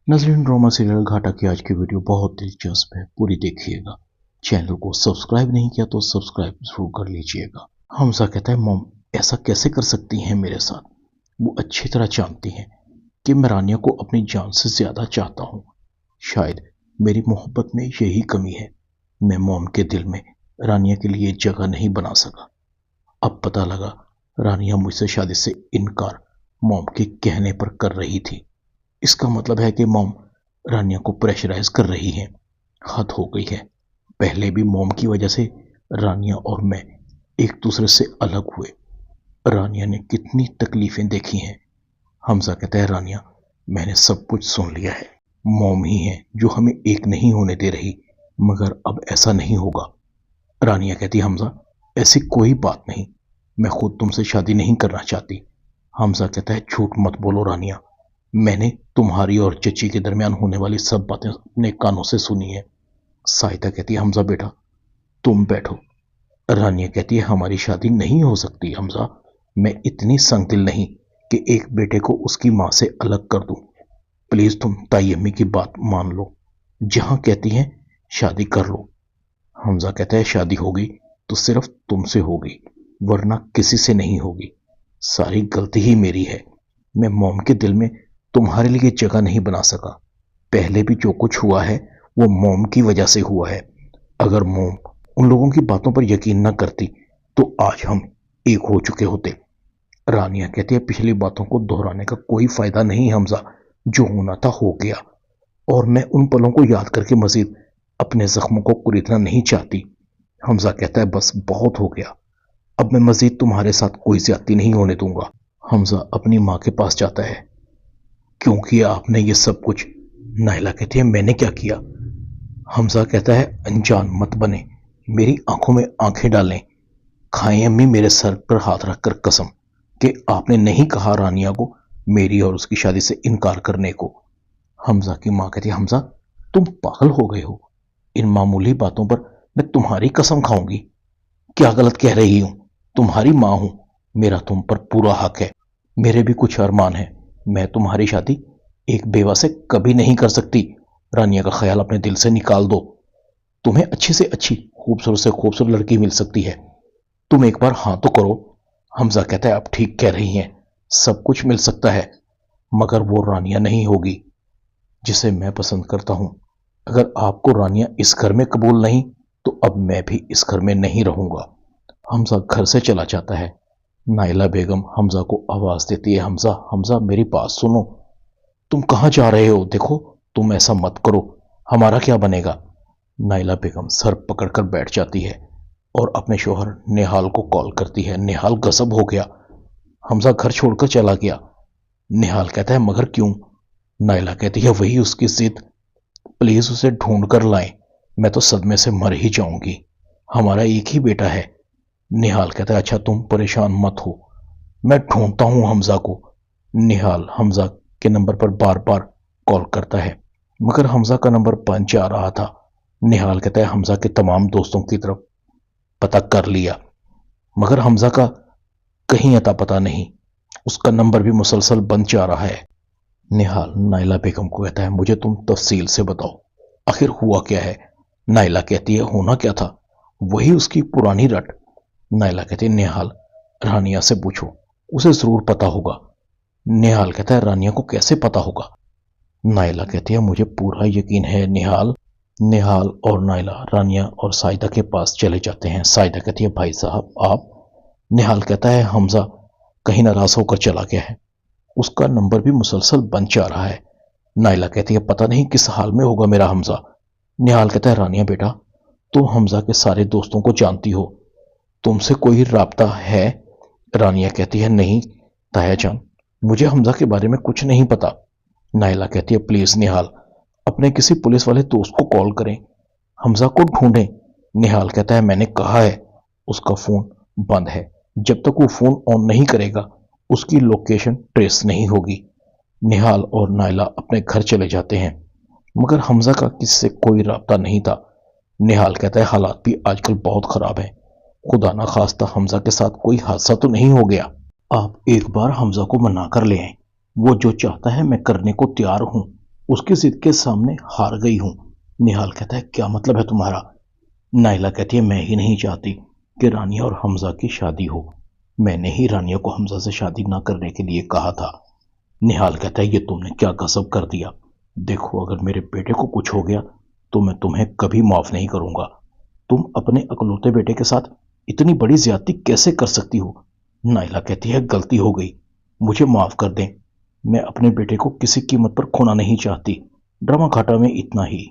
नजरीन drama serial घाटा की आज की वीडियो बहुत दिलचस्प है, पूरी देखिएगा। चैनल को सब्सक्राइब नहीं किया तो सब्सक्राइब जरूर कर लीजिएगा। हमजा कहता है, मॉम ऐसा कैसे कर सकती हैं मेरे साथ? वो अच्छी तरह जानती हैं कि मैं रानिया को अपनी जान से ज्यादा चाहता हूँ। शायद मेरी मोहब्बत में यही कमी है। मैं मॉम के दिल में रानिया के लिए जगह नहीं बना सका। अब पता लगा रानिया मुझसे शादी से इनकार मॉम के कहने पर कर रही थी। इसका मतलब है कि मॉम रानिया को प्रेशराइज कर रही है। हद हो गई है। पहले भी मॉम की वजह से रानिया और मैं एक दूसरे से अलग हुए। रानिया ने कितनी तकलीफें देखी हैं। हमजा कहता है, रानिया मैंने सब कुछ सुन लिया है। मॉम ही है जो हमें एक नहीं होने दे रही, मगर अब ऐसा नहीं होगा। रानिया कहती है, हमजा ऐसी कोई बात नहीं, मैं खुद तुमसे शादी नहीं करना चाहती। हमजा कहता है, झूठ मत बोलो रानिया, मैंने तुम्हारी और चची के दरमियान होने वाली सब बातें अपने कानों से सुनी है। साहिदा कहती है, हमजा बेटा तुम बैठो। रानिया कहती है, हमारी शादी नहीं हो सकती हमजा, मैं इतनी संगदिल नहीं कि एक बेटे को उसकी माँ से अलग कर दूं। प्लीज तुम ताई अम्मी की बात मान लो, जहां कहती हैं शादी कर लो। हमजा कहता है, शादी होगी तो सिर्फ तुमसे होगी, वरना किसी से नहीं होगी। सारी गलती ही मेरी है। मैं मॉम के दिल में तुम्हारे लिए जगह नहीं बना सका। पहले भी जो कुछ हुआ है वो मॉम की वजह से हुआ है। अगर मॉम उन लोगों की बातों पर यकीन न करती तो आज हम एक हो चुके होते। रानिया कहती है, पिछली बातों को दोहराने का कोई फायदा नहीं हमजा, जो होना था हो गया, और मैं उन पलों को याद करके मजीद अपने जख्मों को कुरीदना नहीं चाहती। हमजा कहता है, बस बहुत हो गया, अब मैं मजीद तुम्हारे साथ कोई ज्यादती नहीं होने दूंगा। हमजा अपनी माँ के पास जाता है। क्यों किया आपने ये सब कुछ? नाइला कहती है, मैंने क्या किया? हमजा कहता है, अनजान मत बने, मेरी आंखों में आंखें डालें, खाएं अम्मी मेरे सर पर हाथ रखकर कसम कि आपने नहीं कहा रानिया को मेरी और उसकी शादी से इनकार करने को। हमजा की माँ कहती है, हमजा तुम पागल हो गए हो, इन मामूली बातों पर मैं तुम्हारी कसम खाऊंगी? क्या गलत कह रही हूं? तुम्हारी माँ हूं, मेरा तुम पर पूरा हक है। मेरे भी कुछ अरमान है, मैं तुम्हारी शादी एक बेवा से कभी नहीं कर सकती। रानिया का ख्याल अपने दिल से निकाल दो। तुम्हें अच्छी से अच्छी, खूबसूरत से खूबसूरत लड़की मिल सकती है, तुम एक बार हाँ तो करो। हमजा कहता है, आप ठीक कह रही हैं, सब कुछ मिल सकता है, मगर वो रानिया नहीं होगी जिसे मैं पसंद करता हूं। अगर आपको रानिया इस घर में कबूल नहीं तो अब मैं भी इस घर में नहीं रहूंगा। हमजा घर से चला जाता है। नाइला बेगम हमजा को आवाज देती है, हमजा हमजा मेरी बात सुनो, तुम कहां जा रहे हो? देखो तुम ऐसा मत करो, हमारा क्या बनेगा? नाइला बेगम सर पकड़कर बैठ जाती है और अपने शोहर निहाल को कॉल करती है। निहाल गजब हो गया, हमजा घर छोड़कर चला गया। निहाल कहता है, मगर क्यों? नाइला कहती है, वही उसकी जिद, प्लीज उसे ढूंढ कर लाएं, मैं तो सदमे से मर ही जाऊंगी, हमारा एक ही बेटा है। निहाल कहता है, अच्छा तुम परेशान मत हो, मैं ढूंढता हूं हमजा को। निहाल हमजा के नंबर पर बार बार कॉल करता है, मगर हमजा का नंबर बंद जा रहा था। निहाल कहता है, हमजा के तमाम दोस्तों की तरफ पता कर लिया, मगर हमजा का कहीं अता पता नहीं, उसका नंबर भी मुसलसल बंद जा रहा है। निहाल नाइला बेगम को कहता है, मुझे तुम तफसील से बताओ, आखिर हुआ क्या है? नाइला कहती है, होना क्या था, वही उसकी पुरानी रट। नाइला कहती है, निहाल रानिया से पूछो, उसे जरूर पता होगा। निहाल कहता है, रानिया को कैसे पता होगा? नाइला कहती है, मुझे पूरा यकीन है निहाल। निहाल और नाइला रानिया और साइदा के पास चले जाते हैं। साइदा कहती है, भाई साहब आप? निहाल कहता है, हमजा कहीं नाराज होकर चला गया है, उसका नंबर भी मुसलसल बंद जा रहा है। नाइला कहती है, पता नहीं किस हाल में होगा मेरा हमजा। निहाल कहता है, रानिया बेटा तुम हमजा के सारे दोस्तों को जानती हो, तुमसे कोई राब्ता है? रानिया कहती है, नहीं ताया जान, मुझे हमजा के बारे में कुछ नहीं पता। नाइला कहती है, प्लीज निहाल अपने किसी पुलिस वाले दोस्त को कॉल करें, हमजा को ढूंढें। निहाल कहता है, मैंने कहा है उसका फोन बंद है, जब तक वो फोन ऑन नहीं करेगा उसकी लोकेशन ट्रेस नहीं होगी। निहाल और नाइला अपने घर चले जाते हैं, मगर हमजा का किससे कोई राब्ता नहीं था। निहाल कहता है, हालात भी आजकल बहुत खराब है, खुदा ना खास्ता हमजा के साथ कोई हादसा तो नहीं हो गया। आप एक बार हमजा को मना कर ले आए, वो जो चाहता है मैं करने को तैयार हूं। उसकी जिद के सामने हार गई हूं। निहाल कहता है, क्या मतलब है तुम्हारा? नाइला कहती है, मैं ही नहीं चाहती कि रानिया और हमजा की शादी हो। मैंने ही रानिया को हमजा से शादी ना करने के लिए कहा था। निहाल कहता है, ये तुमने क्या गजब कर दिया। देखो, अगर मेरे बेटे को कुछ हो गया तो मैं तुम्हें कभी माफ नहीं करूंगा। तुम अपने अकलौते बेटे के साथ इतनी बड़ी ज्यादती कैसे कर सकती हो? नाइला कहती है, गलती हो गई, मुझे माफ कर दें। मैं अपने बेटे को किसी कीमत पर खोना नहीं चाहती। ड्रामा घाटा में इतना ही।